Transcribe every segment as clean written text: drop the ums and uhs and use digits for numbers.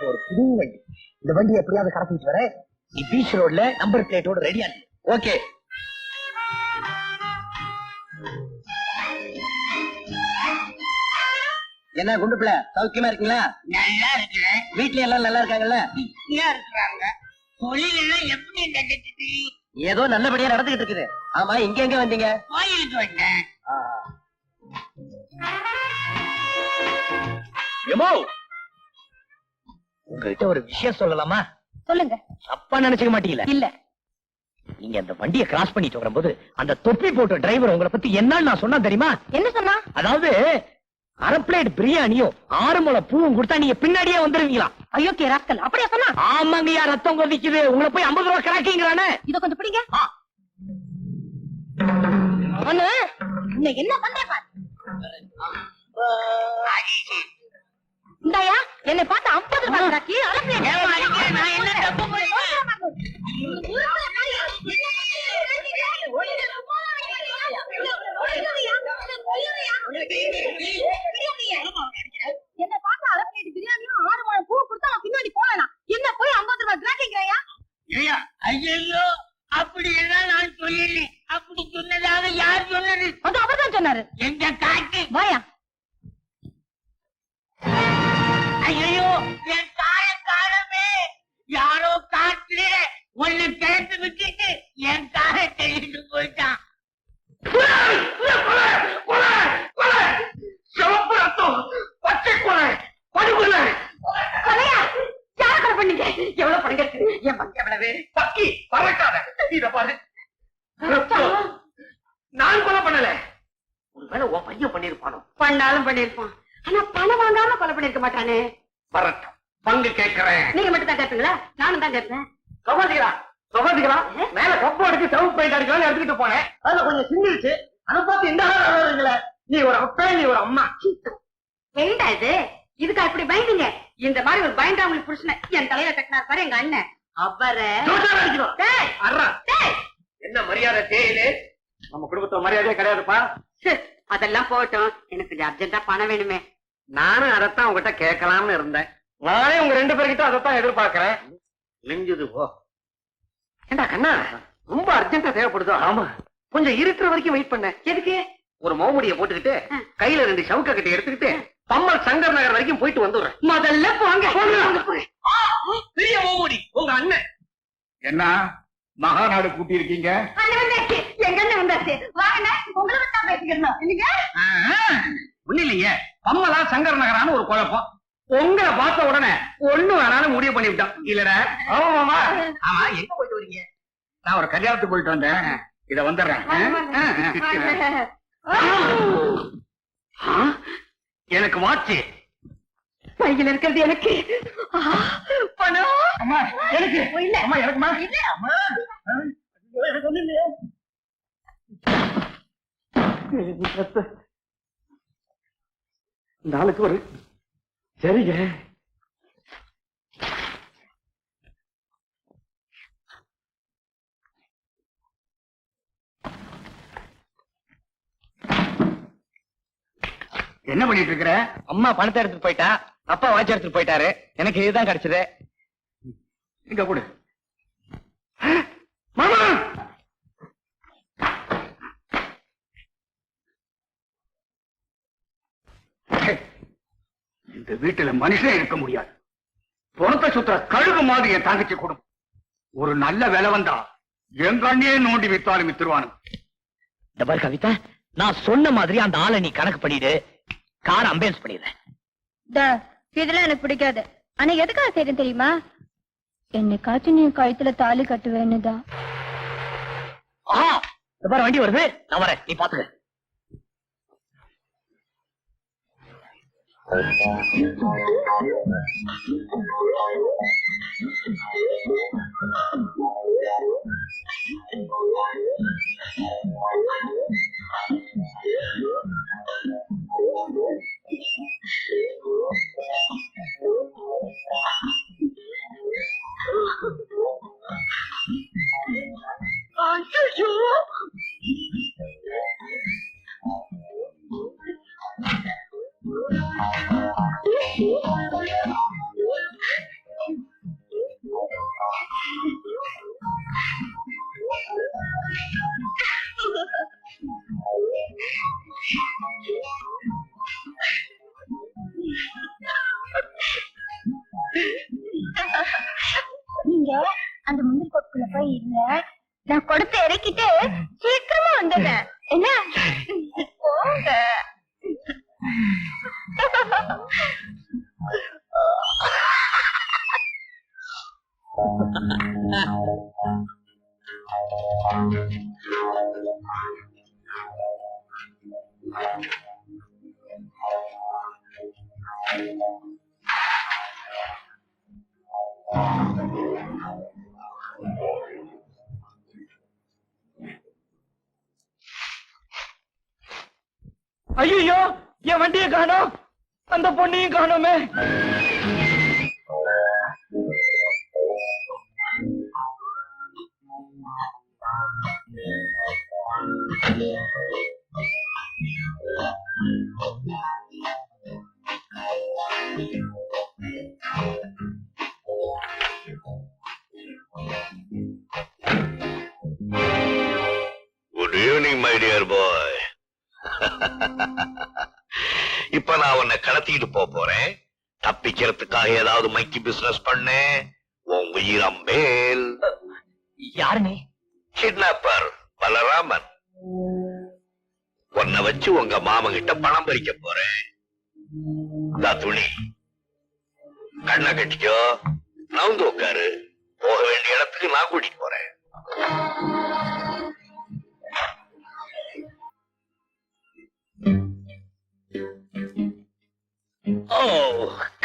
ஒரு புது வண்டி. இந்த வண்டி எப்படியாவது கடத்திட்டு வர நீ பீச் ரோட்ல நம்பர் பிளேட்டோட ரெடியா இருக்கு. ஓகே. என்ன குண்டு பிள்ளை சௌக்கியமா இருக்கீங்களா? நல்லா இருக்கிறேன். வீட்ல எல்லாம் நல்லா இருக்காங்கல்ல? இருக்கிறாங்க. தொழில் எப்படி நடக்குது? ஏதோ நல்லபடியா நடந்துகிட்டு இருக்குது. ஆமா, இங்க எங்க வந்தீங்க? கோயிலுக்கு வந்தேன். உங்ககிட்ட ஒரு விஷயம் சொல்லலாமா? சொல்லுங்க. அப்பா நினைச்சுக்க மாட்டீங்களா? இல்ல. நீங்க அந்த வண்டியை கிராஸ் பண்ணிட்டு வரும்போது அந்த தொப்பி போட்ட டிரைவர் உங்களை பத்தி என்னன்னு நான் சொன்னா தெரியுமா? என்ன சொன்னா? அதாவது அரை பிளேட் பிரியாணியும் 6 முளை பூவும் கொடுத்தா நீங்க பின்னாடியே வந்துருவீங்களா? ஐயோ ராஸ்கல், அப்படியா சொன்னா? ஆமாங்கய்யா, ரத்தம் கொதிக்குது. உங்களை போய் 50 ரூபாய் கிராக்கிங்கிறானே. இத கொஞ்சம் பிடிங்க. என்ன பண்ற பாரு. இந்தாயா, என்னை பார்த்து 50 ரூபாய் கிராக்கி நான் என்ன தப்பு என்ன பார்த்தா அரை பிளேட் பிரியாணியும் 6 முளை பூ கொடுத்தா நான் பின்னாடி போவேனா? என்ன போய் 50 ரூபாய் கிராக்கிங்கிறாயா? ஐயோ, அப்படி எல்லாம் நான் சொல்லல. அப்படி சொன்னதாக யார் சொன்னது? அது அவர்தான் சொன்னாரு. எங்க காட்டு வாயா. ஐயோ, என் காய காலமே யாரோ காட்டுல ஒன்னு கிழத்து விட்டுட்டு என் காய தெளிட்டு போயிட்டான். சிவப்பு ரத்தம், பச்சை கொலை, படுகொலை. கொலையா? யார கொலை பண்ணீங்க? எவ்வளவு பணம் இருக்கு? என் பங்கு எவ்வளவு? பக்கி பறக்காத. இத பாரு, நான் கொலை பண்ணல. ஒருவேளை உன் பையன் பண்ணிருப்பானோ? பண்ணாலும் பண்ணிருப்பான். ஆனா பணம் வாங்காம கொலை பண்ணிருக்க மாட்டானே. வரட்டும், பங்கு கேட்கிறேன். நீங்க மட்டும் தான் கேட்பீங்களா? நானும் தான் கேட்பேன். சகோதரிகளா, மேல கப்பு அடிச்சு சவுண்ட் பெயிண்ட் அடிக்கலாம் எடுத்துக்கிட்டு போனேன். அதுல கொஞ்சம் சிந்திச்சு அதை பார்த்து இந்த ஆளுங்களே, நீ ஒரு அப்பா, நீ ஒரு அம்மா. வேண்டா இது. இதுக்கா இப்படி பயந்தீங்க? இந்த மாதிரி ஒரு பயந்தா உங்களுக்கு புருஷனை என் தலையில கட்டினார் பாரு எங்க அண்ணன். அவரை என்ன மரியாதை தேயிலே? நம்ம குடும்பத்தோட மரியாதையே கிடையாதுப்பா. அதெல்லாம் போகட்டும், எனக்கு அர்ஜென்டா பணம் வேணுமே. நானும் அதைத்தான் உங்ககிட்ட கேட்கலாம்னு இருந்தேன். நானே உங்க 2 பேர்கிட்ட அதைத்தான் எதிர்பார்க்கிறேன். நெஞ்சுது போ. ஏண்டா கண்ணா, ரொம்ப அர்ஜென்டா தேவைப்படுதோ? ஆமா, கொஞ்சம் இருக்கிற வரைக்கும் வெயிட் பண்ண. எதுக்கு? ஒரு மோமுடியை போட்டுக்கிட்டு கையில 2 சவுக்க கட்டி எடுத்துக்கிட்டு பம்மல் சங்கர் நகர் வரைக்கும் போயிட்டு வந்துடுறேன். முதல்ல போங்க. பெரிய மோமுடி உங்க அண்ணன். என்ன மகாநாடு கூட்டி இருக்கீங்க? எங்க அண்ணன் வந்தாச்சு. வாங்க, உங்களை தான் பேசிக்கணும். இல்லைங்க ஒண்ணு இல்லைங்க, பம்மலா சங்கர் நகரான ஒரு குழப்பம். உங்களை பார்த்த உடனே ஒண்ணு வேணாலும் முடிவு பண்ணிவிட்டோம். இல்லடா? ஆமா. ஆமா, எங்க போயிட்டு வரீங்க? நான் ஒரு கல்யாணத்துக்கு போயிட்டு வந்தேன். இத வந்துடுறேன். எனக்கு வாட்சி கையில் இருக்கிறது எனக்கு. பணம் அம்மா எனக்கு இல்ல. அம்மா எனக்குமா? இல்ல. அம்மா எனக்கு ஒண்ணு இல்லையே. இந்த ஆளுக்கு ஒரு சரிங்க. என்ன பண்ணிட்டு இருக்கிற? அம்மா பணத்தை எடுத்துட்டு போயிட்டா, அப்பா வாட்ச் எடுத்துட்டு போயிட்டாரு. எனக்கு இதுதான் கிடைச்சது. இங்க கொடு. மாமா, இந்த வீட்டுல மனுஷன் இருக்க முடியாது. பணத்தை சுத்த கழுகு மாதிரி என் தங்கச்சி குடும்பம். ஒரு நல்ல வேலை வந்தா எங்க அண்ணியே நோண்டி வித்தாலும் வித்துருவானு. இந்த பாரு கவிதா, நான் சொன்ன மாதிரி அந்த ஆளை நீ கணக்கு பண்ணிடு. கார் அம்பேன்ஸ் பண்ணிடுறேன். இதெல்லாம் எனக்கு பிடிக்காது. ஆனா எதுக்காக செய்யணும் தெரியுமா? என்னைக்காச்சும் நீ கழுத்துல தாலி கட்டுவேன்னுதான். இந்த பாரு வண்டி வருது, நான் வரேன், நீ பாத்துக்க. நீங்க அந்த முந்திரி கொப்புக்குள்ள போய் இருங்க, நான் கொடுத்து இறக்கிட்டு சீக்கிரமா வந்துடுறேன். என்ன போங்க. ஐயோ, என் வண்டியை காணோம், அந்த பொண்ணையும் காணோமே. Good evening my dear boy. இப்ப நான் உன்னை கடத்திட்டு போறேன். தப்பிக்கிறதுக்காக ஏதாவது மைக்கி பிசினஸ் பண்ணு, உன் உயிரம் மேல். யாரு நீ? கிட்னாப்பர் பலராமன். உன்னை வச்சு உங்க மாமன் கிட்ட பணம் பறிக்க போறேன். துணி கண்ணை கட்டிக்கோ, நவுந்து உட்காரு. போக வேண்டிய இடத்துக்கு நான் கூட்டிட்டு போறேன். ஓ,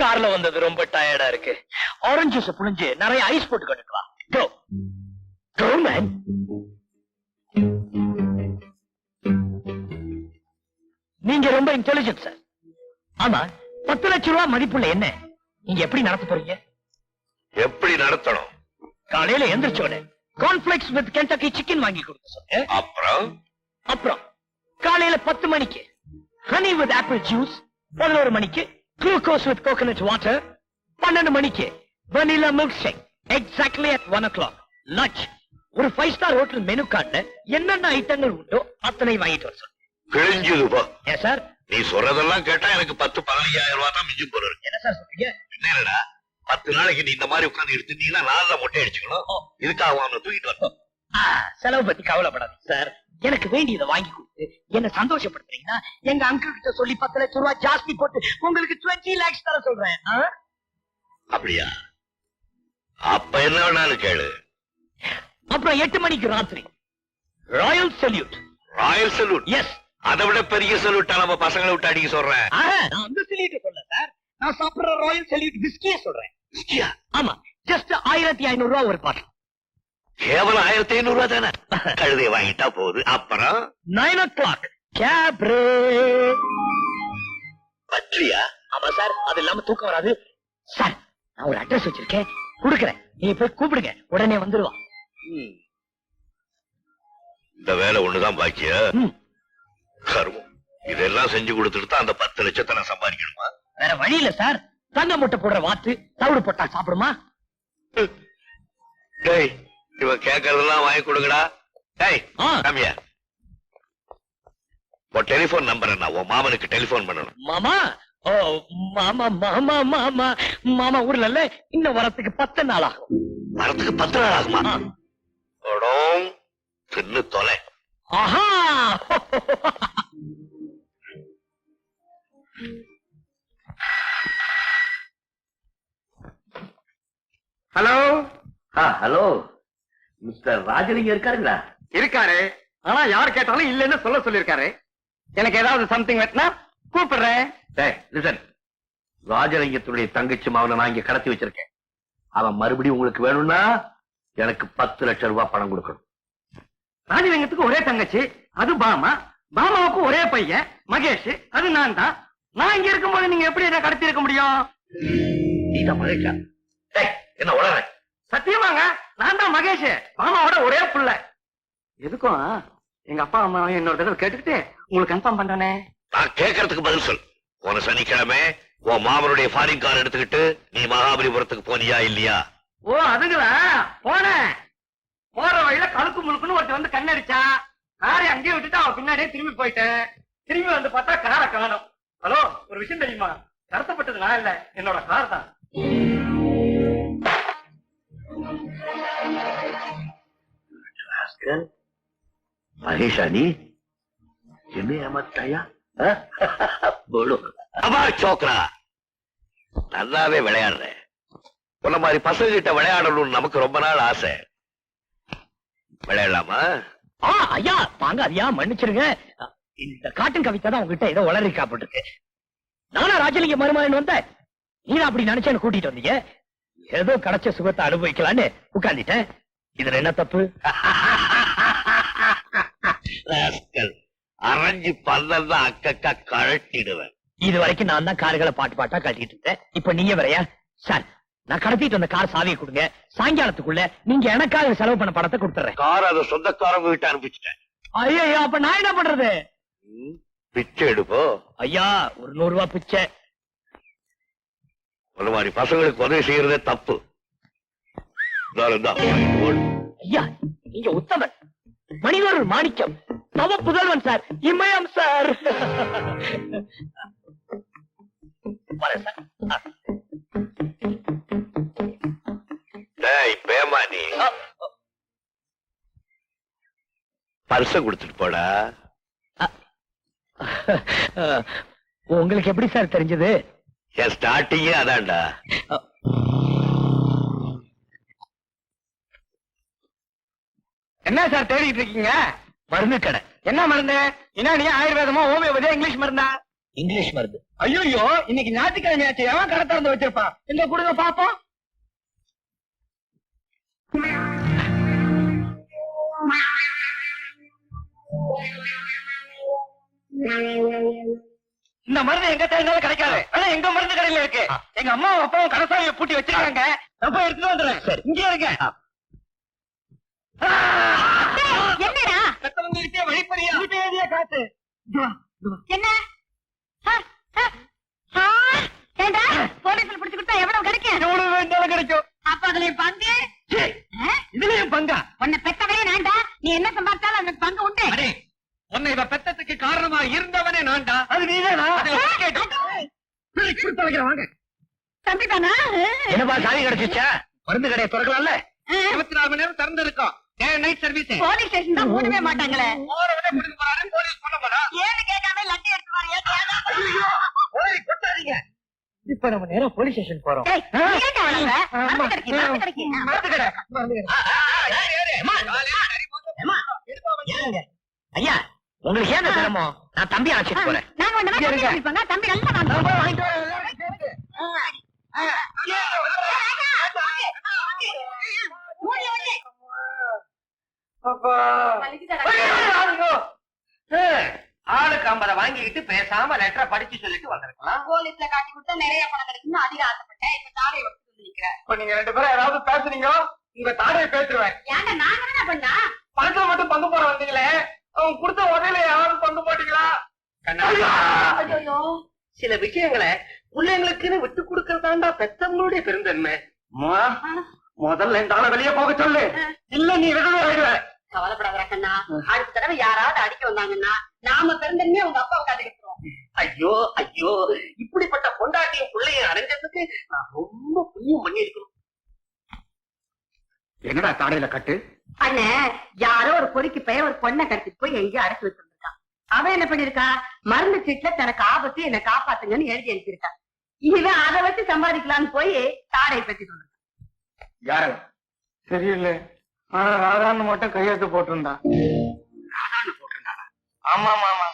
கார்ல வந்தது ரொம்ப டயர்டா இருக்கு. ஆரஞ்சு ஜூஸ் புழிஞ்சு நிறைய ஐஸ் போட்டு கொண்டு வா. Go. Go, man. நீங்க ரொம்ப இன்டெலிஜென்ட் சார். ஆமா, 10 லட்சம் ரூபாய் மதிப்புள்ள என்ன நீங்க எப்படி நடத்த போறீங்க? எப்படி நடத்தணும்? காலையில எந்திரிச்சோட கார்ன்ஃபிளெக்ஸ் வித் கென்டக்கி சிக்கன் வாங்கி கொடுக்க சொன்னேன். அப்புறம் காலையில 10 மணிக்கு ஹனி வித் ஆப்பிள் ஜூஸ், 11 மணிக்கு குளுக்கோஸ் வித் கோகனட் வாட்டர், 12 மணிக்கு vanilla milkshake, exactly at 1 o'clock. Lunch ஒரு 5 ஸ்டார் ஹோட்டல் மெனு கார்டுல என்னென்ன ஐட்டங்கள் உண்டோ அத்தனை வாங்கிட்டு வர சொன்னேன். கிழிஞ்சது போ. ஏன் சார்? நீ சொல்றதெல்லாம் கேட்டா எனக்கு 10-15,000 ரூபாய் தான் மிஞ்சி போறது. என்ன சார் சொல்றீங்க? என்னடா 10 நாளைக்கு நீ இந்த மாதிரி உட்கார்ந்து எடுத்துட்டீங்கன்னா நான் தான் மொட்டை அடிச்சுக்கணும். இதுக்காக அவனை தூக்கிட்டு வரணும். செலவு பத்தி கவலைப்படாதீங்க சார். எனக்கு வேண்டியதை வாங்கி கொடுத்து என்ன சந்தோஷப்படுத்துறீங்கன்னா எங்க அங்கிள் கிட்ட சொல்லி 10 லட்சம் ரூபாய் ஜாஸ்தி போட்டு உங்களுக்கு 20 lakhs தர சொல்றேன். அப்படியா? அப்ப என்ன வேணாலும் கேளு. அப்புறம் 8 மணிக்கு ராத்திரி Royal Salute. Royal Salute? Yes. அதை விட பெரிய சல்யூட்டா நம்ம பசங்களை விட்டு அடிக்க சொல்றேன். நான் அந்த சல்யூட் சொல்ல சார், நான் சாப்பிடுற ராயல் சல்யூட் பிஸ்கியே சொல்றேன். பிஸ்கியா? ஆமா, ஜஸ்ட் 1500 ரூபாய் ஒரு பாட்டில். கேவலம் 1500 ரூபாய் தானே. கழுதையை வாங்கிட்டா போகுது. அப்புறம் 9 o'clock கேப்ரே. பற்றியா? ஆமா சார், அது இல்லாம தூக்கம் வராது சார். நான் ஒரு அட்ரஸ் வச்சிருக்கேன், கொடுக்கறேன். நீங்க போய் கூப்பிடுங்க, உடனே வந்துருவான். இந்த வேலை ஒண்ணுதான் பாக்கியா? கருமம். இதெல்லாம் செஞ்சு கொடுத்துட்டு தான் அந்த 10 லட்சத்தை நான் சம்பாதிக்கணுமா? வேற வழி இல்ல சார். தங்க முட்டை போடுற வாத்து தவிடு போட்டா சாப்பிடுமா? டேய், இவன் கேட்கறதெல்லாம் வாங்கி கொடுங்கடா. டேய், கம்மியா உன் டெலிபோன் நம்பர் என்ன? உன் மாமனுக்கு டெலிபோன் பண்ணணும். மாமா? ஓ மாமா மாமா மாமா மாமா ஊர்ல இல்ல, இன்னும் வரத்துக்கு 10 நாள் ஆகும். வரத்துக்கு 10 நாள் ஆகுமா? தின்னு தொலை. ஆஹா. ஹலோ. ஹலோ, மிஸ்டர் ராஜலிங்கம் இருக்காருங்களா? இருக்காரு. ஆனா யார் கேட்டாலும் இல்லன்னு சொல்ல சொல்லிருக்காரு. எனக்கு ஏதாவது சம்திங் வெட்டினா கூப்பிடுறேன். ராஜலிங்கத்துடைய தங்கச்சி மகனை நான் இங்க கடத்தி வச்சிருக்கேன். அவன் மறுபடியும் உங்களுக்கு வேணும்னா எனக்கு 10 லட்சம் ரூபாய் பணம் கொடுக்கணும். ராஜலிங்கத்துக்கு ஒரே தங்கச்சி, அது பாமா. பாமாவுக்கு ஒரே பையன் மகேஷ், அது நான் தான். நான் இங்க இருக்கும்போது நீங்க எப்படி என்ன கடத்தி இருக்க முடியும்? நீதான் மகேஷா? என்ன உளற? சத்தியமாங்க, நான் தான் மகேஷ், பாமாவோட ஒரே புள்ள. எதுக்கும் எங்க அப்பா அம்மா என்னோட தடவை கேட்டுக்கிட்டு உங்களுக்கு கன்ஃபார்ம் பண்றேனே. நான் கேட்கறதுக்கு பதில் சொல். போன சனிக்கிழமை உன் மாமனுடைய ஃபாரின் கார் எடுத்துக்கிட்டு நீ மகாபலிபுரத்துக்கு போனியா இல்லையா? ஓ அதுங்களா? போனேன். போற வழியில கழுக்கு முழுக்குன்னு ஒருத்தர் வந்து கண்ணடிச்சா. காரை அங்கேயே விட்டுட்டு அவன் பின்னாடியே திரும்பி போயிட்டேன். திரும்பி வந்து பார்த்தா காரை காணோம். ஹலோ, ஒரு விஷயம் தெரியுமா? கடத்தப்பட்டது நான் இல்ல, என்னோட கார் தான். மகேஷானி என்ன ஏமாத்தாயா? போடு அபார் சோக்ரா, நல்லாவே விளையாடுற. உன்ன மாதிரி பசங்க கிட்ட விளையாடணும்னு நமக்கு ரொம்ப நாள் ஆசை. விளையாடலாமா? ஐயா வாங்க ஐயா, மன்னிச்சிருங்க. இந்த காட்டன் கவிதை தான் உங்ககிட்ட ஏதோ உளறி காப்பிட்டு. நானா ராஜலிங்க மருமகன் வந்தேன், நீ அப்படி நினைச்சேன்னு கூட்டிட்டு வந்தீங்க. ஏதோ கிடைச்ச சுகத்தை அனுபவிக்கலான்னு உட்கார்ந்துட்டேன். இதுல என்ன தப்பு? அரைஞ்சு பல்லல் தான் அக்கக்கா கழட்டிடுவேன். இது வரைக்கும் நான் தான் கார்களை பாட்டு பாட்டா கட்டிட்டு இருந்தேன். இப்ப நீங்க வரையா? சார், நான் கடத்திட்டு வந்த கார் சாவியை கொடுங்க. சாயங்காலத்துக்குள்ள நீங்க எனக்காக செலவு பண்ண பணத்தை கொடுத்துறேன். கார் அதை சொந்தக்காரங்க கிட்ட அனுப்பிச்சிட்டேன். ஐயோ, அப்ப நான் என்ன பண்றது? பிச்சை எடுப்போ. ஐயா, ஒரு 100 ரூபாய் பிச்சை. ஒரு மாதிரி பசங்களுக்கு உதவி செய்யறதே தப்பு. ஐயா, நீங்க உத்தமன், மனிதர் மாணிக்கம், நவ புதல்வன் சார், இமயம் சார். பேமானி பர்ச கொடுத்துட்டு போடா. உங்களுக்கு எப்படி சார் தெரிஞ்சது? என் ஸ்டார்டிங்கே அதான்டா. என்ன சார் தேடிட்டு இருக்கீங்க? மருந்து கடை. என்ன மருந்து? என்ன நீ ஆயுர்வேதமா, ஹோமியோபதியா, இங்கிலீஷ் மருந்தா? இங்கிலீஷ் மருந்து. ஐயோ, இன்னைக்கு ஞாயிற்றுக்கிழமையாச்சு, எவன் கடை திறந்து வச்சிருப்பான்? எங்க கொடுங்க பாப்போம். இந்த மருந்து எங்க தேடினாலும் கிடைக்காது. ஆனா எங்க மருந்து கடையில இருக்கு. எங்க அம்மாவும் அப்பாவும் கடைசாவியை பூட்டி வச்சிருக்காங்க. நான் போய் எடுத்துட்டு வந்துடுறேன். இங்கே இருங்க. என்னடா பெத்தவங்ககிட்டே வழிப்பறியா எழுதிய காத்து. என்ன? ஏண்டா, போலீஸ்ல பிடிச்சு கொடுத்தா எவ்வளவு கிடைக்கும்? எவ்வளவு வேண்டாலும் கிடைக்கும். அப்ப அதுல பங்கு? இதுலயும் பங்கா? உன்னை பெத்தவனே நான்டா. நீ என்ன சம்பாதிச்சாலும் அதுக்கு பங்கு உண்டு. அடே, உன்னை இவ பெத்தத்துக்கு காரணமா இருந்தவனே நான்டா. அது நீதானா? வாங்க. தம்பிதானா? என்னப்பா, சாவி கிடைச்சிச்சா? மருந்து கடையை திறக்கலாம்ல? 24 மணி நேரம் திறந்து இருக்கோம். Night service. போலீஸ் ஸ்டேஷன் தான் மூடவே மாட்டாங்களே. போறவனே முடிஞ்சு போறாரு, போலீஸ் பண்ண போறா. ஏன்னு கேட்காம லட்டி எடுத்துவாங்க. கொட்டாதீங்க. இப்ப நம்ம நேரம் போலீஸ் ஸ்டேஷன் போறோம். ஐயா, உங்களுக்கு ஏன் சிரமம்? நான் தம்பி அழைச்சிட்டு போறேன். நாங்க ஒண்ணு தம்பி நல்லா ஆளுக்கு 50 வாங்கிக்கிட்டு பேசாம லெட்டரை படிச்சு சொல்லிட்டு வந்திருக்கலாம். போலீஸ்ல காட்டி கொடுத்தா நிறைய பணம் கிடைக்கும்னு அதிக ஆசைப்பட்டேன். இப்ப தாடையை வச்சு நிக்கிறேன். இப்ப நீங்க 2 பேரும் யாராவது பேசுறீங்க, உங்க தாடையை பேசுருவேன். ஏன்டா நாங்க என்ன பண்ணா? பணத்துல மட்டும் பங்கு போட வந்தீங்களே, அவங்க கொடுத்த உதவியில யாராவது பங்கு போட்டீங்களா? ஐயோ, சில விஷயங்களை பிள்ளைங்களுக்குன்னு விட்டு கொடுக்கறதாண்டா பெத்தவங்களுடைய பெருந்தன்மை. முதல்ல இந்த ஆளை வெளியே போக சொல்லு, இல்ல நீ விடுதலை ஆயிடுவ. கவலைப்படாத கண்ணா. அடுத்த தடவை யாராவது அடிக்க வந்தாங்கன்னா நாம பிறந்தனே உங்க அப்பா உட்காந்து இருக்கிறோம். ஐயோ ஐயோ, இப்படிப்பட்ட பொண்டாட்டியும் பிள்ளையும் அடைஞ்சதுக்கு நான் ரொம்ப புண்ணியம் பண்ணி இருக்கணும். என்னடா தாடையில கட்டு? அண்ணே, யாரோ ஒரு பொறுக்கி பையன் ஒரு பொண்ணை கடத்திட்டு போய் எங்கேயோ அடைச்சு வச்சிருக்கான். அவன் என்ன பண்ணிருக்கா, மருந்து சீட்டுல தனக்கு ஆபத்து என்னை காப்பாத்துங்கன்னு எழுதி அனுப்பியிருக்கான். இவன் அதை வச்சு சம்பாதிக்கலான்னு போய் தாடை பத்தி சொல்றான். யாரு? தெரியல, ஆனா ராதான்னு மட்டும் கையெழுத்து போட்டிருந்தான். ராதான்னு போட்டிருந்தானா? ஆமா ஆமா,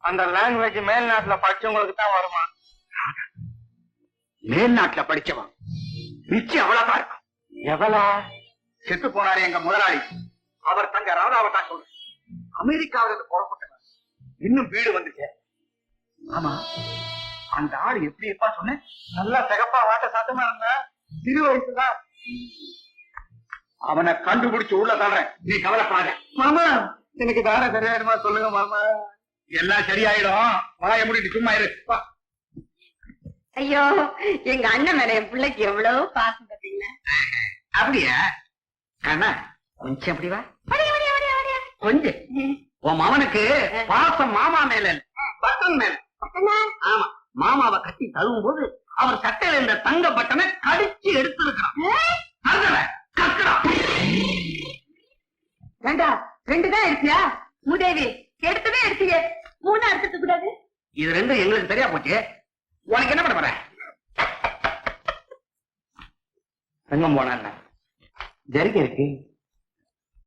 அந்த லாங்குவேஜ் மேல்நாட்டுல படிச்சவங்களுக்கு தான் வருமா? மேல்நாட்டுல படிச்சவன் நிச்சயம் அவ்வளவுதான் இருக்கும். எவளா? செத்து போனாரு எங்க முதலாளி, அவர் தங்க ராதாவை தான் சொல்ற. அமெரிக்காவில இருந்து புறப்பட்டவர், இன்னும் வீடு வந்துச்சு. ஆமா, அந்த ஆள் எப்படி இருப்பா சொன்ன? நல்லா சிகப்பா வாட்ட சத்தமா இருந்தா, சிறு வயசுதான். அவனை கண்டுபிடிச்சு உள்ள தள்ளுறேன், நீ கவலைப்படாத. மாமா, எனக்கு தார சரியாயிடுமா சொல்லுங்க மாமா. எல்லாம் சரியாயிடும், வாய மூடிட்டு சும்மா இரு. வா. ஐயோ, எங்க அண்ணன் மேல என் பிள்ளைக்கு எவ்வளவு பாசம் பாத்தீங்களா? அப்படியா கண்ணா? கொஞ்சம் அப்படி வா. வடியா, வடியா, வடியா, வடியா. கொஞ்சம் உன் மவனுக்கு பாசம் மாமா மேல இல்ல, பட்டன் மேன். ஆமா, மாமாவை கட்டி தழுவும் போது அவர் சட்டையில இருந்த தங்க பட்டனை கடிச்சு எடுத்து இருக்கிறான். ஏண்டா 2 தான் எடுத்தியா? மூதேவி, எடுத்தவே எடுத்தியே, 3 எடுத்துக்க கூடாது? இது 2 எங்களுக்கு தெரியா போச்சு. உனக்கு என்ன பண்ண போற? தங்கம் போனா ஜரிகை இருக்கு.